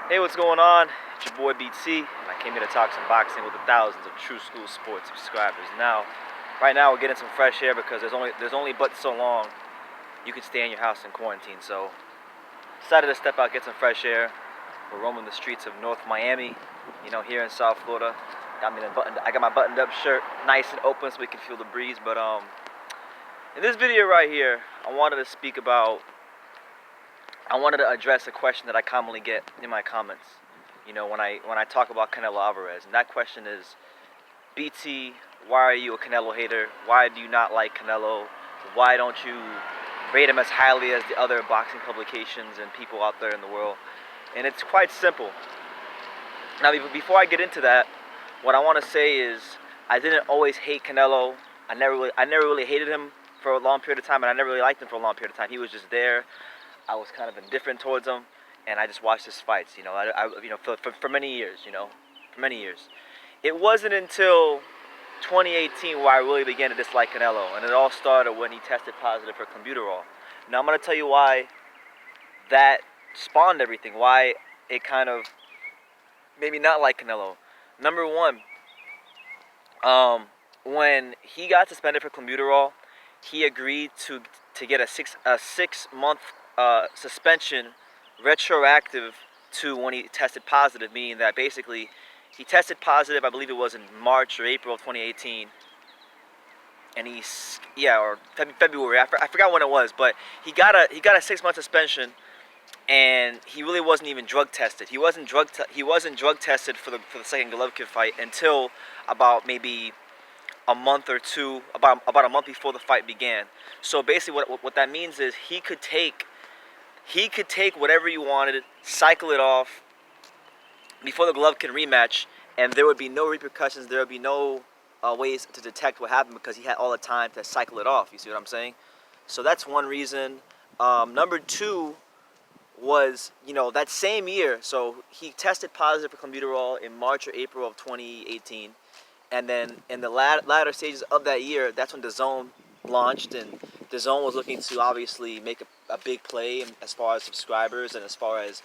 Hey, what's going on? It's your boy BT, and I came here to talk some boxing with the thousands of True School Sports subscribers. Right now we're getting some fresh air because there's only but so long you can stay in your house in quarantine. So decided to step out, get some fresh air. We're roaming the streets of North Miami, here in South Florida. I got my buttoned up shirt nice and open so we can feel the breeze. But in this video right here, I wanted to address a question that I commonly get in my comments. When I talk about Canelo Alvarez, and that question is, BT, why are you a Canelo hater? Why do you not like Canelo? Why don't you rate him as highly as the other boxing publications and people out there in the world? And it's quite simple. Now, before I get into that, what I want to say is I didn't always hate Canelo. I never really hated him for a long period of time, and I never really liked him for a long period of time. He was just there. I was kind of indifferent towards him, and I just watched his fights. For many years. For many years. It wasn't until 2018 where I really began to dislike Canelo, and it all started when he tested positive for Clenbuterol. Now I'm gonna tell you why that spawned everything. Why it kind of made me not like Canelo. Number one, when he got suspended for Clenbuterol, he agreed to get a six month suspension retroactive to when he tested positive, meaning that basically he tested positive, I believe it was in March or April of 2018, and or February, I forgot when it was, but he got a 6 month suspension, and he really wasn't even drug tested. He wasn't drug tested for the second Golovkin fight until about maybe a month or two, about a month before the fight began. So basically what that means is he could take whatever he wanted, cycle it off before the Golovkin rematch, and there would be no repercussions. There would be no ways to detect what happened because he had all the time to cycle it off. You see what I'm saying? So that's one reason. Number two was, that same year, so he tested positive for Clenbuterol in March or April of 2018. And then in the latter stages of that year, that's when DAZN launched, and DAZN was looking to obviously make a big play as far as subscribers and as far as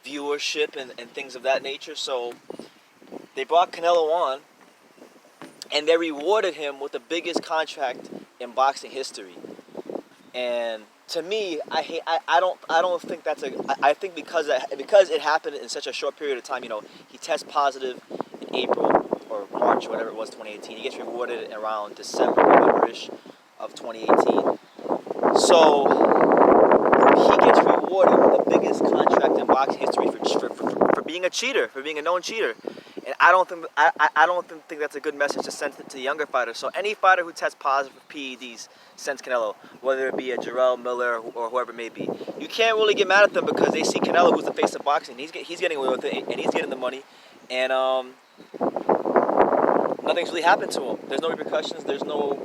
viewership and things of that nature. So they brought Canelo on, and they rewarded him with the biggest contract in boxing history. And to me, I don't think that's I think because it happened in such a short period of time. He tests positive in April or March, whatever it was, 2018. He gets rewarded around December, November-ish of 2018. So he gets rewarded with the biggest contract in boxing history for being a cheater, for being a known cheater. And I don't think that's a good message to send to the younger fighters. So any fighter who tests positive for PEDs sends Canelo, whether it be a Jarrell Miller or whoever it may be. You can't really get mad at them because they see Canelo, who's the face of boxing. He's getting away with it, and he's getting the money, and nothing's really happened to him. There's no repercussions. There's no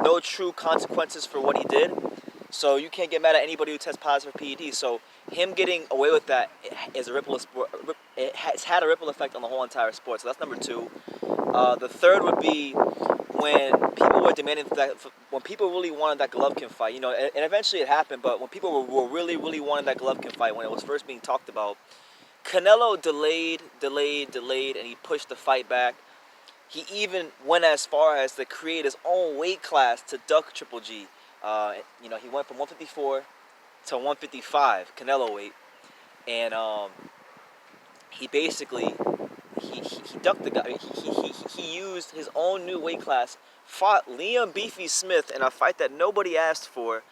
no true consequences for what he did. So you can't get mad at anybody who tests positive for PEDs. So him getting away with that is it has had a ripple effect on the whole entire sport. So that's number two. The third would be when people were demanding when people really wanted that Golovkin fight. And eventually it happened. But when people were really wanting that Golovkin fight, when it was first being talked about, Canelo delayed, and he pushed the fight back. He even went as far as to create his own weight class to duck Triple G. He went from 154 to 155 Canelo weight, and he basically he ducked the guy. He used his own new weight class, fought Liam Beefy Smith in a fight that nobody asked for,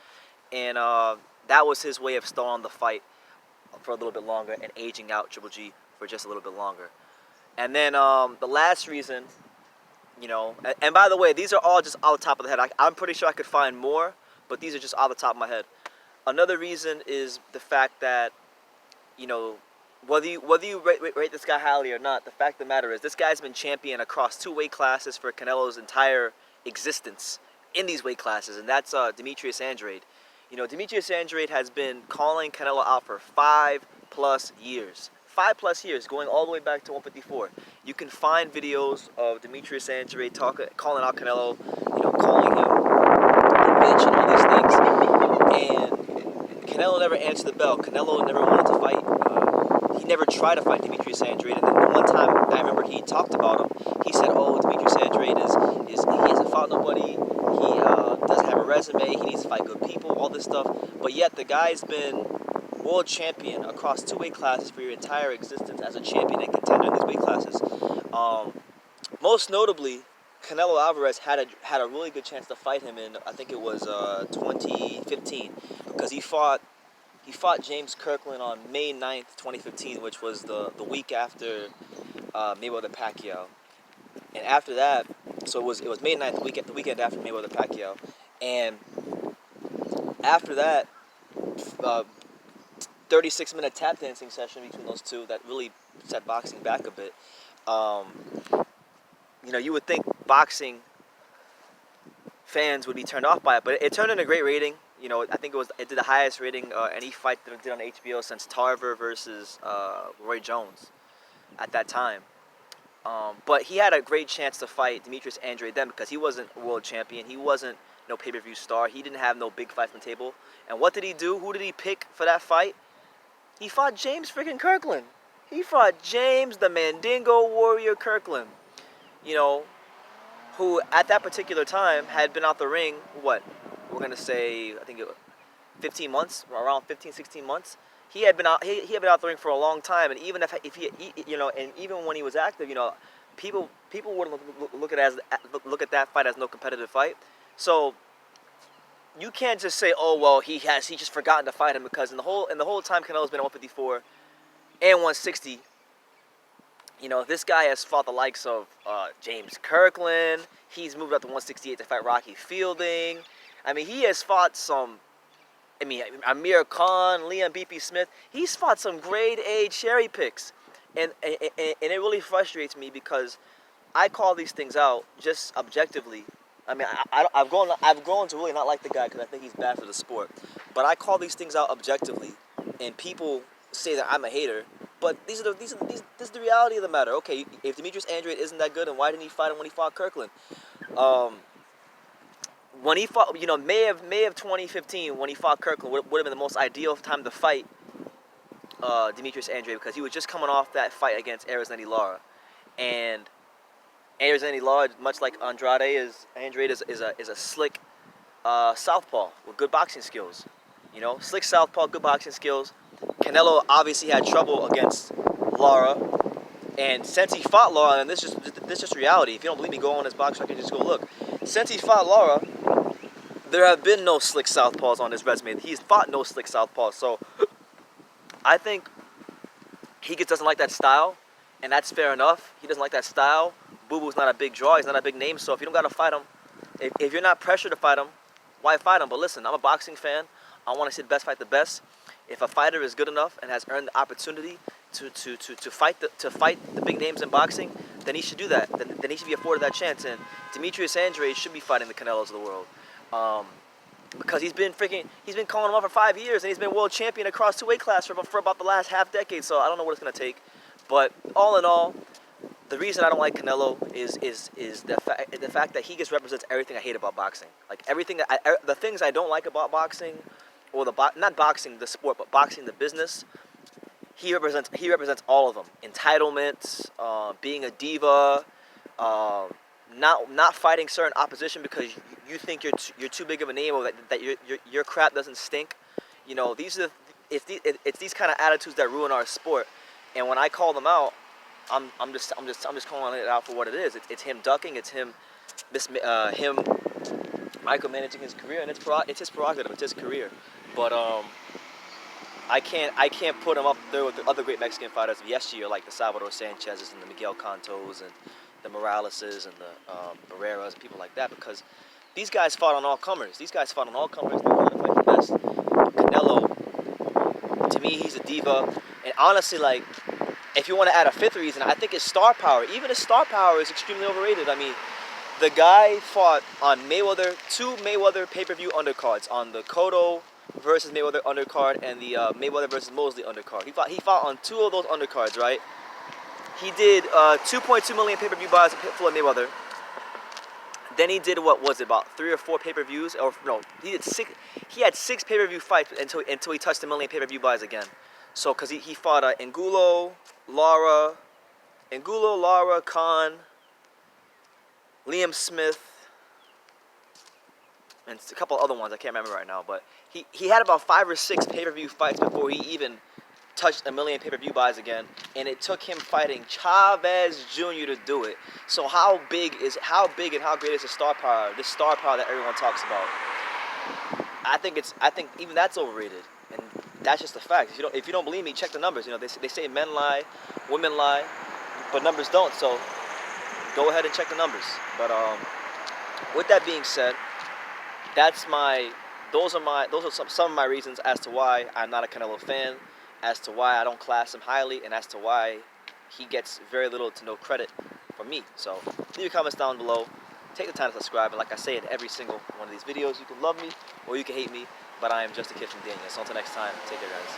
and that was his way of stalling the fight for a little bit longer and aging out Triple G for just a little bit longer. And then the last reason, and by the way, these are all just off the top of the head. I'm pretty sure I could find more, but these are just off the top of my head. Another reason is the fact that, whether you rate this guy highly or not, the fact of the matter is this guy's been champion across two weight classes for Canelo's entire existence in these weight classes, and that's Demetrius Andrade. Demetrius Andrade has been calling Canelo out for 5+ years. 5+ years, going all the way back to 154. You can find videos of Demetrius Andrade calling out Canelo, calling him a bitch and all these things. And Canelo never answered the bell. Canelo never wanted to fight. never tried to fight Demetrius Andrade. And then one time I remember he talked about him. He said, "Oh, Demetrius Andrade is he hasn't fought nobody. He doesn't have a resume. He needs to fight good people. All this stuff. But yet the guy's been world champion across 2 weight classes for your entire existence as a champion and contender in these weight classes. Most notably, Canelo Alvarez had a really good chance to fight him in, I think it was 2015, because he fought James Kirkland on May 9th, 2015, which was the week after Mayweather Pacquiao. And after that, so it was May 9th, the weekend after Mayweather Pacquiao, and after that, 36-minute tap dancing session between those two that really set boxing back a bit. You would think boxing fans would be turned off by it, but it turned in a great rating. I think it did the highest rating any fight that it did on HBO since Tarver versus Roy Jones at that time. But he had a great chance to fight Demetrius Andrade then because he wasn't a world champion. He wasn't no pay-per-view star. He didn't have no big fights on the table. And what did he do? Who did he pick for that fight? He fought James freaking Kirkland. He fought James the Mandingo Warrior Kirkland. Who at that particular time had been out the ring, we're going to say, I think it was 15 months, around 15, 16 months. He had been out the ring for a long time, and even if he and even when he was active, people wouldn't look at that fight as no competitive fight. So you can't just say, oh well, he just forgotten to fight him, because in the whole time Canelo's been at 154 and 160. This guy has fought the likes of James Kirkland. He's moved up to 168 to fight Rocky Fielding. I mean, he has fought Amir Khan, Liam Beefy Smith. He's fought some grade A cherry picks. And it really frustrates me because I call these things out just objectively. I mean, I've grown to really not like the guy because I think he's bad for the sport. But I call these things out objectively, and people say that I'm a hater. But this is the reality of the matter. Okay, if Demetrius Andrade isn't that good, then why didn't he fight him when he fought Kirkland? When he fought, May of 2015, when he fought Kirkland, would have been the most ideal time to fight Demetrius Andrade, because he was just coming off that fight against Erislandy Lara, and Erislandy Lara, much like Andrade is a slick southpaw with good boxing skills. Slick southpaw, good boxing skills. Canelo obviously had trouble against Lara, and since he fought Lara, and this is just reality. If you don't believe me, go on his box record, just go look. Since he fought Lara, there have been no slick southpaws on his resume. He's fought no slick southpaws, so I think he just doesn't like that style, and that's fair enough. He doesn't like that style. Boo Boo's not a big draw. He's not a big name, so if you don't got to fight him, if you're not pressured to fight him, why fight him? But listen, I'm a boxing fan. I want to see the best fight the best. If a fighter is good enough and has earned the opportunity to fight the big names in boxing, then he should do that. Then he should be afforded that chance. And Demetrius Andrade should be fighting the Canelos of the world, because he's been calling him up for 5 years, and he's been world champion across 2 weight classes for about the last half decade. So I don't know what it's gonna take, but all in all, the reason I don't like Canelo is the fact that he just represents everything I hate about boxing. Like everything the things I don't like about boxing, or not boxing the sport, but boxing the business. He represents all of them. Entitlements, being a diva, not fighting certain opposition because you think you're too big of a name, or that your crap doesn't stink. It's these kind of attitudes that ruin our sport. And when I call them out, I'm just calling it out for what it is. It's him ducking. It's him micromanaging his career, and it's his prerogative. It's his career. But I can't put him up there with the other great Mexican fighters of yesteryear, like the Salvador Sanchez's and the Miguel Cantos and the Moraleses and the Barreras and people like that, because these guys fought on all comers. These guys fought on all comers. They wanted to fight the best. Canelo, to me, he's a diva. And honestly, like, if you want to add a fifth reason, I think his star power. Even his star power is extremely overrated. I mean, the guy fought on two Mayweather pay-per-view undercards, on the Cotto versus Mayweather undercard and the Mayweather versus Mosley undercard. He fought on 2 of those undercards, right? He did 2.2 million pay-per-view buys for Floyd Mayweather. Then he did, what was it, about 3 or 4 pay-per-views? Or no, he had 6 pay-per-view fights until he touched 1 million pay-per-view buys again. So, because he fought Angulo, Lara, Khan, Liam Smith, and a couple other ones I can't remember right now. But he had about 5 or 6 pay-per-view fights before he even touched a million pay-per-view buys again, and it took him fighting Chavez Jr. to do it. So how big and how great is this star power that everyone talks about? I think even that's overrated, and that's just a fact. If you don't believe me, check the numbers. You know, they say men lie, women lie, but numbers don't. So go ahead and check the numbers. But with that being said, those are some of my reasons as to why I'm not a Canelo fan, as to why I don't class him highly, and as to why he gets very little to no credit from me. So leave your comments down below. Take the time to subscribe, and like I say in every single one of these videos, you can love me or you can hate me, but I am just a kid from Daniel. So until next time, take care, guys.